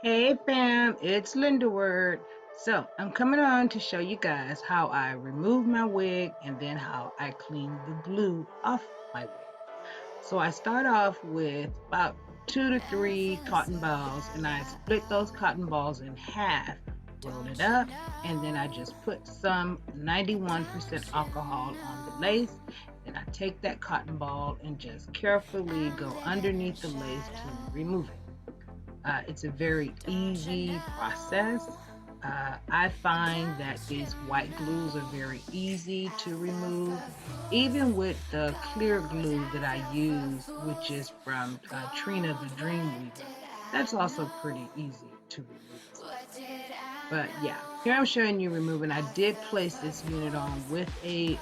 Hey fam, it's Linda Word. So I'm coming on to show you guys how I remove my wig and then how I clean the glue off my wig. So I start off with about 2 to 3 cotton balls and I split those cotton balls in half, roll it up, and then I just put some 91% alcohol on the lace. Then I take that cotton ball and just carefully go underneath the lace to remove it. It's a very easy process. I find that these white glues are very easy to remove, even with the clear glue that I use, which is from Trina the Dreamweaver. That's also pretty easy to remove as well. But yeah, here I'm showing you removing. I did place this unit on with a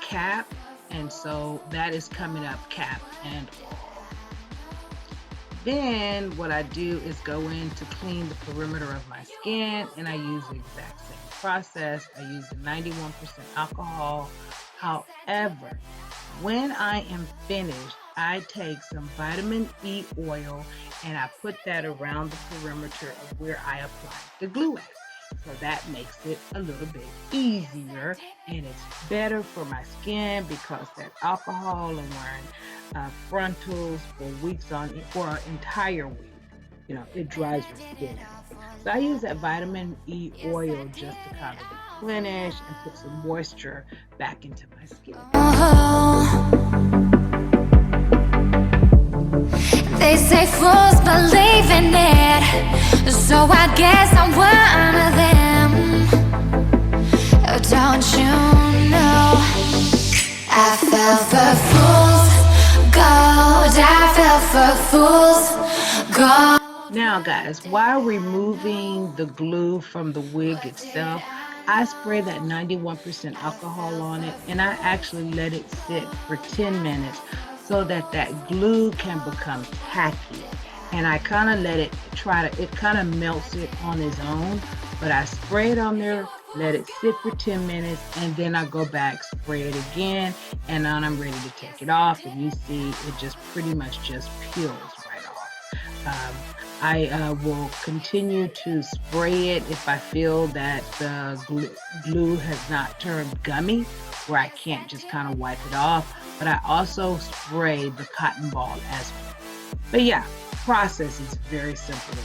cap, and so that is coming up cap and all. Then what I do is go in to clean the perimeter of my skin, and I use the exact same process. I use the 91% alcohol. However, when I am finished, I take some vitamin E oil and I put that around the perimeter of where I apply the glue at. So that makes it a little bit easier, and it's better for my skin because that alcohol and wearing frontals for weeks on for an entire week, it dries your skin out. So I use that vitamin E oil just to kind of replenish and put some moisture back into my skin. They say fools believe in it, so I guess I'm one of them. Oh, don't you know I fell for fools gold, I fell for fools gold. Now guys, while removing the glue from the wig itself, I spray that 91% alcohol on it, and I actually let it sit for 10 minutes so that that glue can become tacky. And I kind of let it it kind of melts it on its own, but I spray it on there, let it sit for 10 minutes, and then I go back, spray it again, and then I'm ready to take it off. And you see it just pretty much just peels right off. I will continue to spray it if I feel that the glue has not turned gummy, where I can't just kind of wipe it off. But I also spray the cotton ball as well. But yeah, process is very simple.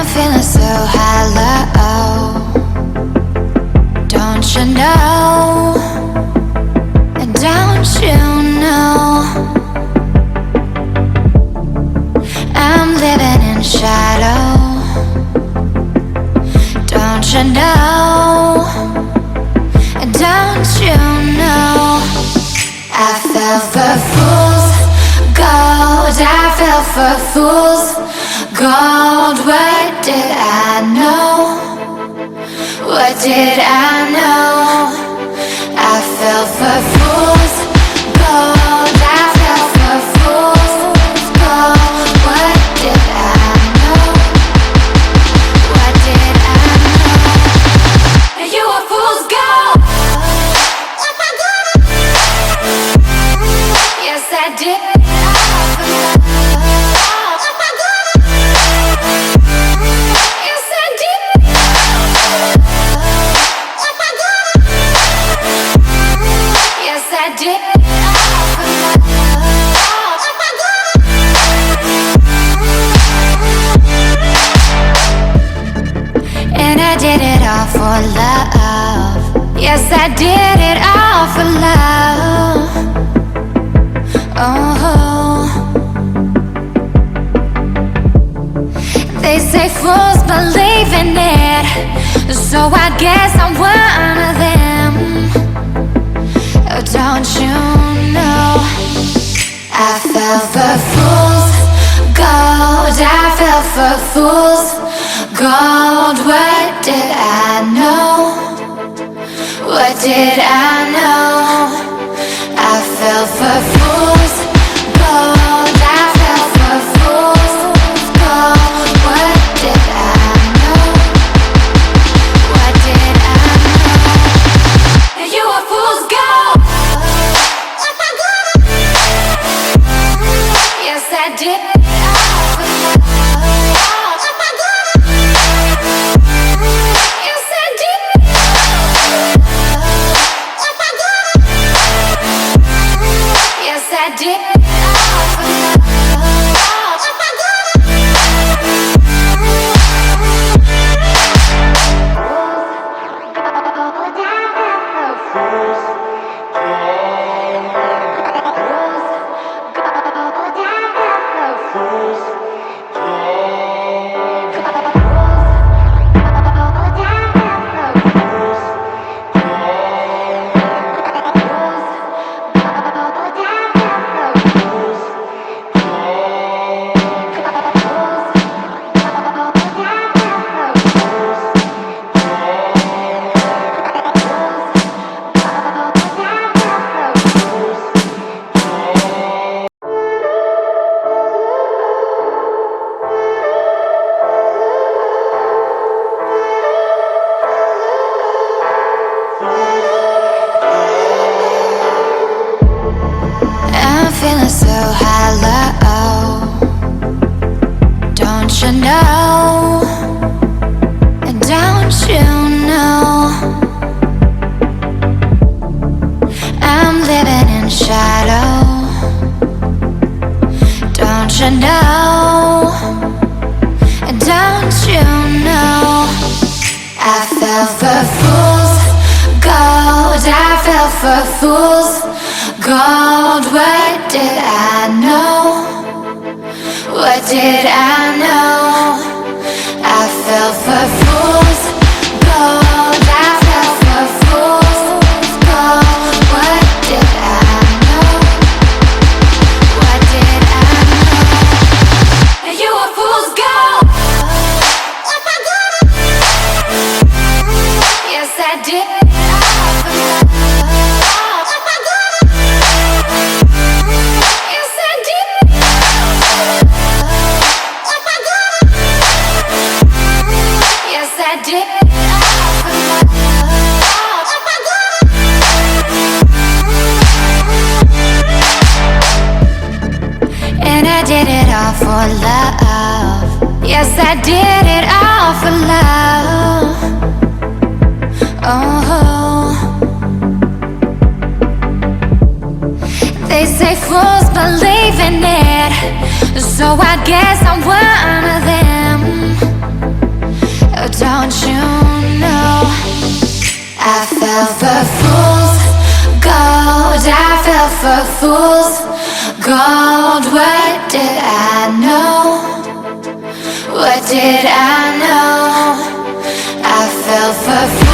Feeling so hollow, don't you know? Don't you know? I'm living in shadow, don't you know? Don't you know? I fell for fools gold, I fell for fools gold. What did I know? What did I know? I fell for fools gold, I fell for fools gold. What did I know? What did I know? And you were fools gold. Yes, I did. And I did it all for love. Yes, I did it all for love. fools. Gold, what did I know? What did I know? I fell for fools. Gold, I fell for fools. Gold, what did I know? What did I know? You were fool's gold. Yes, I did. I'm feeling so hollow. Don't you know? Don't you know? I'm living in shadow. Don't you know? Don't you know? I fell for fools. Gold, I fell for fools. Gold, what did I know? What did I know? I fell for fools. Gold, I fell for fools. Gold, what did I know? What did I know? You were fool's gold. Yes, I did. And I did it all for love. Yes, I did it all for love. Oh, they say fools believe in it, so I guess I'm one of them. Oh, don't you know? I fell for fools. Gold, I fell for fools. Gold, what did I know? What did I know? I fell for fools.